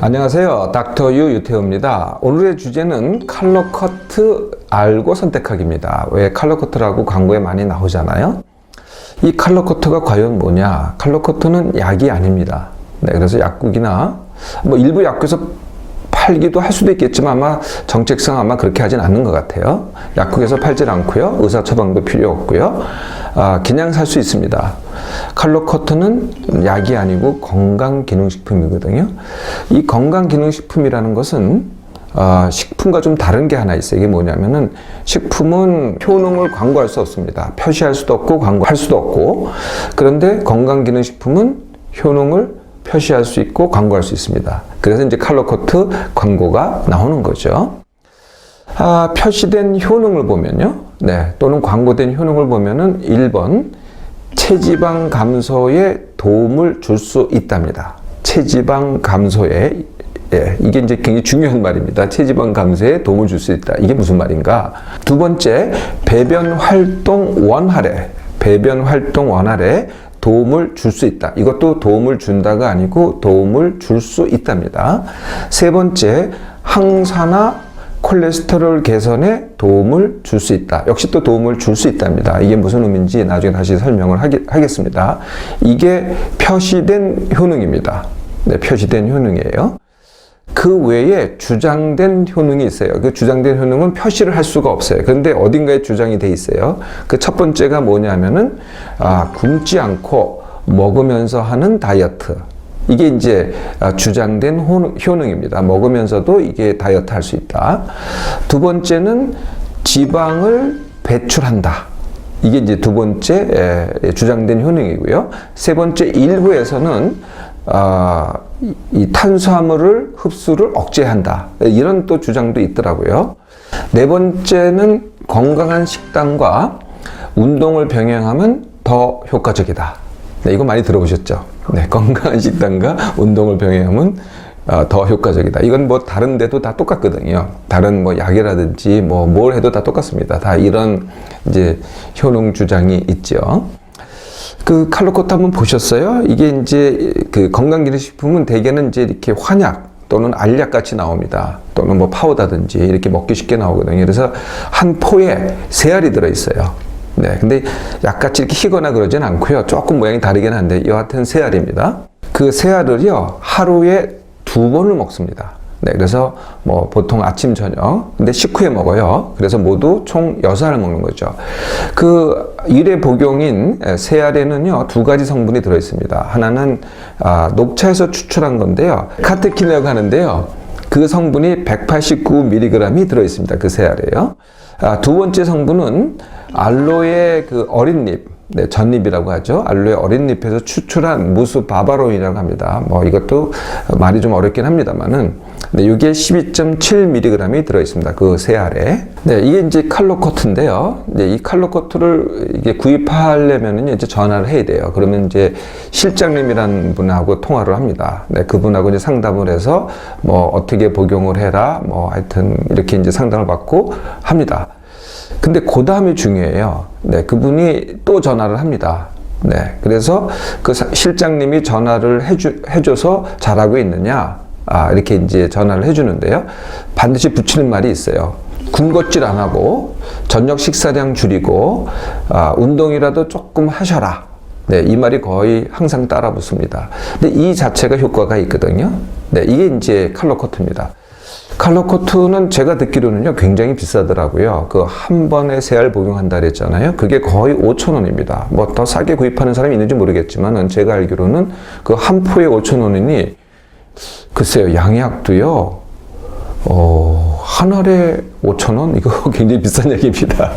안녕하세요. 닥터 유 유태우입니다. 오늘의 주제는 컬러 커트 알고 선택하기입니다. 왜 컬러 커트라고 광고에 많이 나오잖아요. 이 컬러 커트가 과연 뭐냐? 컬러 커트는 약이 아닙니다. 네, 그래서 약국이나 일부 약국에서 팔기도 할 수도 있겠지만 아마 정책상 아마 그렇게 하진 않는 것 같아요. 약국에서 팔질 않고요. 의사 처방도 필요 없고요. 그냥 살 수 있습니다. 컬러 커트는 약이 아니고 건강기능식품이거든요. 이 건강기능식품이라는 것은 식품과 좀 다른 게 하나 있어요. 이게 뭐냐면은 식품은 효능을 광고할 수 없습니다. 표시할 수도 없고 광고할 수도 없고, 그런데 건강기능식품은 효능을 표시할 수 있고 광고할 수 있습니다. 그래서 이제 컬러 커트 광고가 나오는 거죠. 표시된 효능을 보면요. 네, 또는 광고된 효능을 보면은 1번 체지방 감소에 도움을 줄 수 있답니다. 체지방 감소에, 이게 이제 굉장히 중요한 말입니다. 체지방 감소에 도움을 줄 수 있다. 이게 무슨 말인가? 두 번째, 배변 활동 원활에, 배변 활동 원활에 도움을 줄 수 있다. 이것도 도움을 준다가 아니고 도움을 줄 수 있답니다. 세 번째, 항산화 콜레스테롤 개선에 도움을 줄 수 있다. 역시 또 도움을 줄 수 있답니다. 이게 무슨 의미인지 나중에 다시 설명을 하겠습니다. 이게 표시된 효능입니다. 네, 표시된 효능이에요. 그 외에 주장된 효능이 있어요. 그 주장된 효능은 표시를 할 수가 없어요. 그런데 어딘가에 주장이 돼 있어요. 그 첫 번째가 뭐냐면은 굶지 않고 먹으면서 하는 다이어트. 이게 이제 주장된 효능입니다. 먹으면서도 이게 다이어트 할 수 있다. 두 번째는 지방을 배출한다. 이게 이제 두 번째 주장된 효능이고요. 세 번째, 일부에서는 이 탄수화물을 흡수를 억제한다. 이런 또 주장도 있더라고요. 네 번째는 건강한 식단과 운동을 병행하면 더 효과적이다. 네, 이거 많이 들어보셨죠? 네, 건강한 식단과 운동을 병행하면 더 효과적이다. 이건 뭐 다른 데도 다 똑같거든요. 다른 뭐 약이라든지 뭘 해도 다 똑같습니다. 다 이런 이제 효능 주장이 있죠. 그 컬러 커트 한번 보셨어요? 이게 이제 그 건강기능식품은 대개는 이제 이렇게 환약 또는 알약 같이 나옵니다. 또는 뭐 파우더든지 이렇게 먹기 쉽게 나오거든요. 그래서 한 포에 3알이 들어있어요. 네, 근데 약같이 이렇게 희거나 그러진 않고요. 조금 모양이 다르긴 한데 여하튼 3알입니다. 그 3알을요 하루에 2번을 먹습니다. 네, 그래서 뭐 보통 아침, 저녁, 근데 식후에 먹어요. 그래서 모두 총 6알을 먹는 거죠. 그 일회 복용인 3알에는요 2가지 성분이 들어있습니다. 하나는 녹차에서 추출한 건데요, 카테킨이라고 하는데요, 그 성분이 189mg이 들어있습니다. 그 3알에요. 두 번째 성분은 알로에 그 어린잎, 네, 전잎이라고 하죠. 알로에 어린잎에서 추출한 무수 바바론이라고 합니다. 이것도 말이 좀 어렵긴 합니다만은, 네, 이게 12.7mg이 들어있습니다. 그 3알에. 네, 이게 이제 컬러 커트인데요. 네, 이 컬러 커트를 이게 구입하려면은 이제 전화를 해야 돼요. 그러면 이제 실장님이라는 분하고 통화를 합니다. 네, 그분하고 이제 상담을 해서 어떻게 복용을 해라, 하여튼 이렇게 이제 상담을 받고 합니다. 근데 그 다음이 중요해요. 네, 그분이 또 전화를 합니다. 네, 그래서 그 실장님이 전화를 해줘서 잘하고 있느냐, 이렇게 이제 전화를 해주는데요. 반드시 붙이는 말이 있어요. 군것질 안 하고, 저녁 식사량 줄이고, 운동이라도 조금 하셔라. 네, 이 말이 거의 항상 따라 붙습니다. 근데 이 자체가 효과가 있거든요. 네, 이게 이제 컬러 커트입니다. 컬러 커트는 제가 듣기로는요 굉장히 비싸더라고요. 그 한 번에 3알 복용한다 그랬잖아요. 그게 거의 5,000원입니다. 더 싸게 구입하는 사람이 있는지 모르겠지만 제가 알기로는 그 한 포에 5,000원이니, 글쎄요, 양약도요 한 알에 5,000원? 이거 굉장히 비싼 얘기입니다.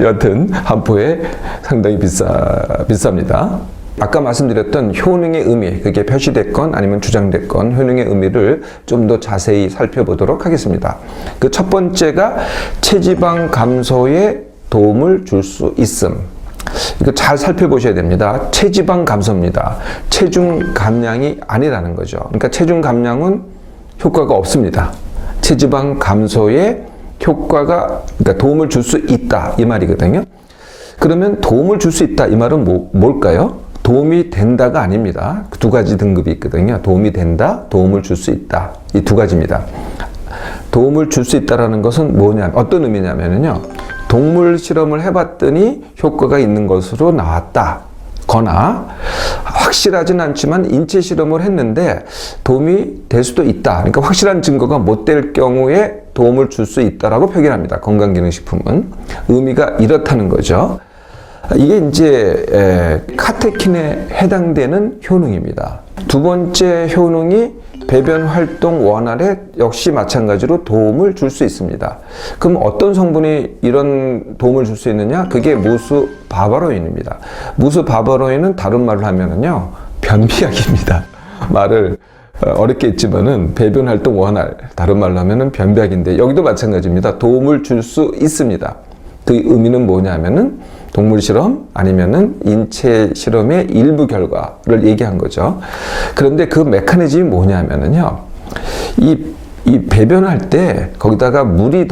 여하튼 한 포에 상당히 비쌉니다. 아까 말씀드렸던 효능의 의미, 그게 표시됐건 아니면 주장됐건 효능의 의미를 좀 더 자세히 살펴보도록 하겠습니다. 그 첫 번째가 체지방 감소에 도움을 줄 수 있음. 이거 잘 살펴보셔야 됩니다. 체지방 감소입니다. 체중 감량이 아니라는 거죠. 그러니까 체중 감량은 효과가 없습니다. 체지방 감소에 그러니까 도움을 줄 수 있다, 이 말이거든요. 그러면 도움을 줄 수 있다, 이 말은 뭘까요? 도움이 된다가 아닙니다. 두 가지 등급이 있거든요. 도움이 된다, 도움을 줄 수 있다. 이 두 가지입니다. 도움을 줄 수 있다라는 것은 뭐냐, 어떤 의미냐면요. 동물 실험을 해봤더니 효과가 있는 것으로 나왔다. 거나 확실하진 않지만 인체 실험을 했는데 도움이 될 수도 있다. 그러니까 확실한 증거가 못 될 경우에 도움을 줄 수 있다라고 표현합니다. 건강기능식품은. 의미가 이렇다는 거죠. 이게 이제 카테킨에 해당되는 효능입니다. 두 번째 효능이 배변 활동 원활에 역시 마찬가지로 도움을 줄 수 있습니다. 그럼 어떤 성분이 이런 도움을 줄 수 있느냐? 그게 무수바바로인입니다. 무수바바로인은 다른 말로 하면은요, 변비약입니다. 말을 어렵게 했지만은 배변 활동 원활, 다른 말로 하면은 변비약인데 여기도 마찬가지입니다. 도움을 줄 수 있습니다. 그 의미는 뭐냐면은 동물 실험 아니면은 인체 실험의 일부 결과를 얘기한 거죠. 그런데 그 메커니즘이 뭐냐면은요, 이 배변할 때 거기다가 물이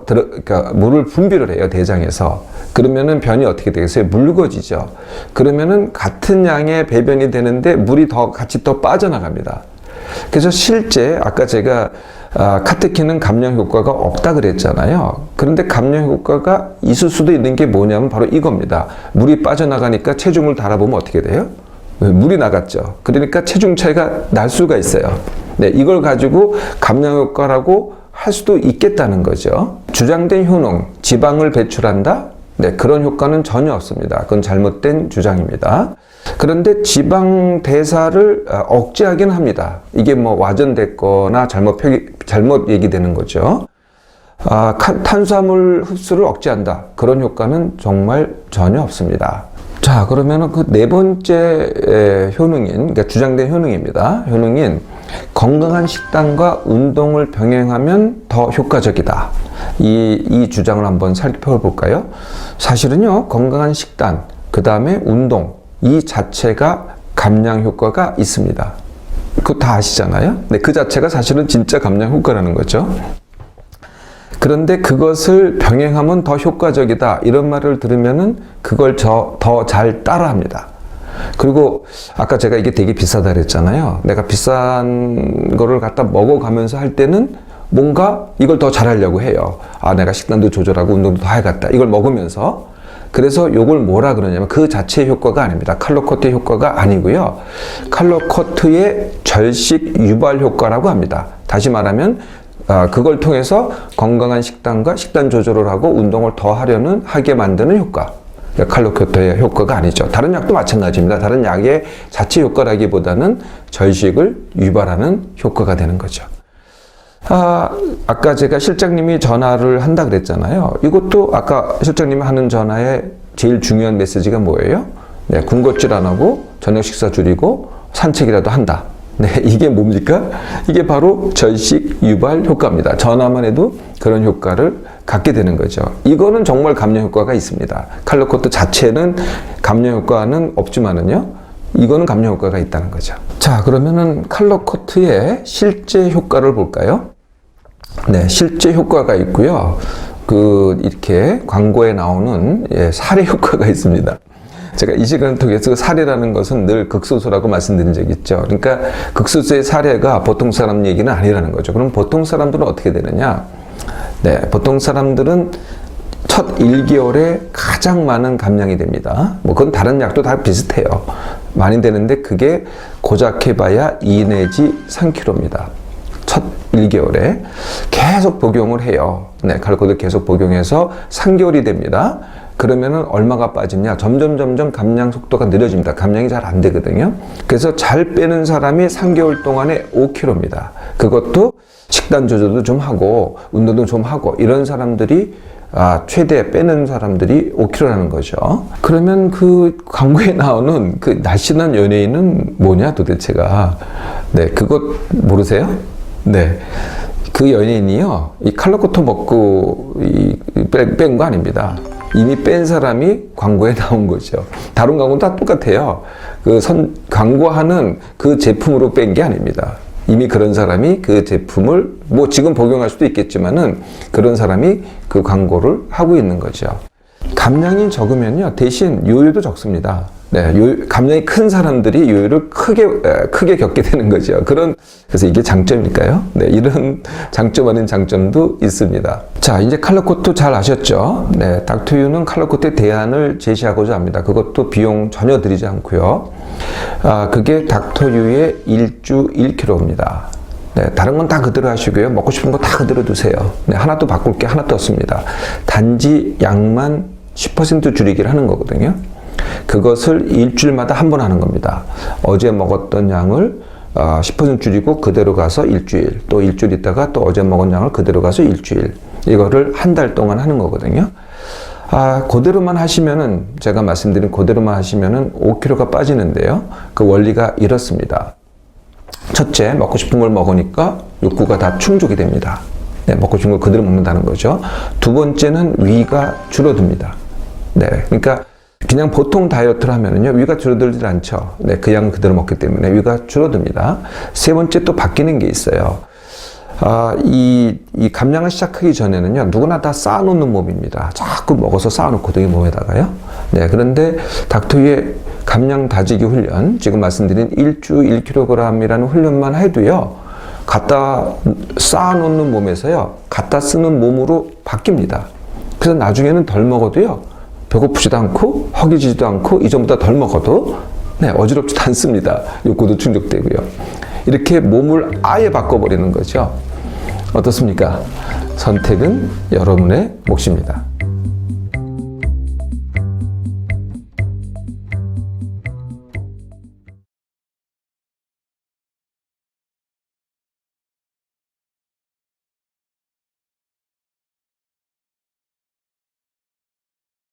그러니까 물을 분비를 해요, 대장에서. 그러면은 변이 어떻게 되겠어요? 묽어지죠. 그러면은 같은 양의 배변이 되는데 물이 같이 더 빠져나갑니다. 그래서 실제 아까 제가 카테킨은 감량 효과가 없다 그랬잖아요. 그런데 감량 효과가 있을 수도 있는 게 뭐냐면 바로 이겁니다. 물이 빠져나가니까 체중을 달아보면 어떻게 돼요? 물이 나갔죠. 그러니까 체중 차이가 날 수가 있어요. 네, 이걸 가지고 감량 효과라고 할 수도 있겠다는 거죠. 주장된 효능, 지방을 배출한다? 네, 그런 효과는 전혀 없습니다. 그건 잘못된 주장입니다. 그런데 지방 대사를 억제하긴 합니다. 이게 뭐 와전됐거나 잘못 얘기되는 거죠. 탄수화물 흡수를 억제한다. 그런 효과는 정말 전혀 없습니다. 자, 그러면은 그 네 번째 효능인, 그러니까 주장된 효능입니다. 효능인 건강한 식단과 운동을 병행하면 더 효과적이다. 이 주장을 한번 살펴볼까요? 사실은요, 건강한 식단, 그 다음에 운동, 이 자체가 감량 효과가 있습니다. 그거 다 아시잖아요? 네, 그 자체가 사실은 진짜 감량 효과라는 거죠. 그런데 그것을 병행하면 더 효과적이다. 이런 말을 들으면은 그걸 더 잘 따라 합니다. 그리고 아까 제가 이게 되게 비싸다 그랬잖아요. 내가 비싼 거를 갖다 먹어가면서 할 때는 뭔가 이걸 더 잘하려고 해요. 내가 식단도 조절하고 운동도 더 해야겠다. 이걸 먹으면서. 그래서 요걸 뭐라 그러냐면 그 자체의 효과가 아닙니다. 칼로커트의 효과가 아니고요. 칼로커트의 절식 유발 효과라고 합니다. 다시 말하면 그걸 통해서 건강한 식단과 식단 조절을 하고 운동을 더 하게 만드는 효과. 칼로커트의 효과가 아니죠. 다른 약도 마찬가지입니다. 다른 약의 자체 효과라기보다는 절식을 유발하는 효과가 되는 거죠. 아까 제가 실장님이 전화를 한다 그랬잖아요. 이것도 아까 실장님이 하는 전화의 제일 중요한 메시지가 뭐예요? 네, 군것질 안 하고 저녁 식사 줄이고 산책이라도 한다. 네, 이게 뭡니까? 이게 바로 절식 유발 효과입니다. 전화만 해도 그런 효과를 갖게 되는 거죠. 이거는 정말 감량 효과가 있습니다. 칼로코트 자체는 감량 효과는 없지만은요, 이거는 감량 효과가 있다는 거죠. 자, 그러면은 칼로코트의 실제 효과를 볼까요? 네, 실제 효과가 있고요. 이렇게 광고에 나오는 사례 효과가 있습니다. 제가 이 시간을 통해서 사례라는 것은 늘 극소수라고 말씀드린 적이 있죠. 그러니까 극소수의 사례가 보통 사람 얘기는 아니라는 거죠. 그럼 보통 사람들은 어떻게 되느냐? 네, 보통 사람들은 첫 1개월에 가장 많은 감량이 됩니다. 그건 다른 약도 다 비슷해요. 많이 되는데 그게 고작 해봐야 2 내지 3kg입니다. 첫 1개월에 계속 복용을 해요. 네, 칼로코드 계속 복용해서 3개월이 됩니다. 그러면은 얼마가 빠지냐? 점점 감량 속도가 느려집니다. 감량이 잘 안 되거든요. 그래서 잘 빼는 사람이 3개월 동안에 5kg입니다. 그것도 식단 조절도 좀 하고 운동도 좀 하고 이런 사람들이 최대 빼는 사람들이 5kg라는 거죠. 그러면 그 광고에 나오는 그 날씬한 연예인은 뭐냐 도대체가? 네, 그것 모르세요? 네. 그 연예인이요, 이 칼로코토 먹고 뺀 거 아닙니다. 이미 뺀 사람이 광고에 나온 거죠. 다른 광고는 다 똑같아요. 광고하는 그 제품으로 뺀 게 아닙니다. 이미 그런 사람이 그 제품을 지금 복용할 수도 있겠지만은 그런 사람이 그 광고를 하고 있는 거죠. 감량이 적으면요, 대신 요요도 적습니다. 네, 감량이 큰 사람들이 요요를 크게 겪게 되는 거죠. 그래서 이게 장점일까요? 네, 이런 장점 아닌 장점도 있습니다. 자, 이제 칼로코트 잘 아셨죠? 네, 닥터유는 칼로코트의 대안을 제시하고자 합니다. 그것도 비용 전혀 들이지 않고요. 그게 닥터유의 1주 1kg입니다. 네, 다른 건 다 그대로 하시고요. 먹고 싶은 거 다 그대로 드세요. 네, 하나도 바꿀 게 하나도 없습니다. 단지 양만 10% 줄이기를 하는 거거든요. 그것을 일주일마다 한 번 하는 겁니다. 어제 먹었던 양을 10% 줄이고 그대로 가서 일주일, 또 일주일 있다가 또 어제 먹은 양을 그대로 가서 일주일, 이거를 한 달 동안 하는 거거든요. 그대로만 하시면은, 제가 말씀드린 그대로만 하시면은 5kg가 빠지는데요. 그 원리가 이렇습니다. 첫째, 먹고 싶은 걸 먹으니까 욕구가 다 충족이 됩니다. 네, 먹고 싶은 걸 그대로 먹는다는 거죠. 두 번째는 위가 줄어듭니다. 네, 그러니까 그냥 보통 다이어트를 하면은요, 위가 줄어들지 않죠. 네, 그 양을 그대로 먹기 때문에 위가 줄어듭니다. 세 번째 또 바뀌는 게 있어요. 이 감량을 시작하기 전에는요, 누구나 다 쌓아놓는 몸입니다. 자꾸 먹어서 쌓아놓거든요, 몸에다가요. 네, 그런데 닥터유의 감량 다지기 훈련, 지금 말씀드린 1주 1kg이라는 훈련만 해도요, 갖다 쌓아놓는 몸에서요, 갖다 쓰는 몸으로 바뀝니다. 그래서 나중에는 덜 먹어도요, 배고프지도 않고 허기지도 않고 이전보다 덜 먹어도 어지럽지도 않습니다. 욕구도 충족되고요. 이렇게 몸을 아예 바꿔버리는 거죠. 어떻습니까? 선택은 여러분의 몫입니다.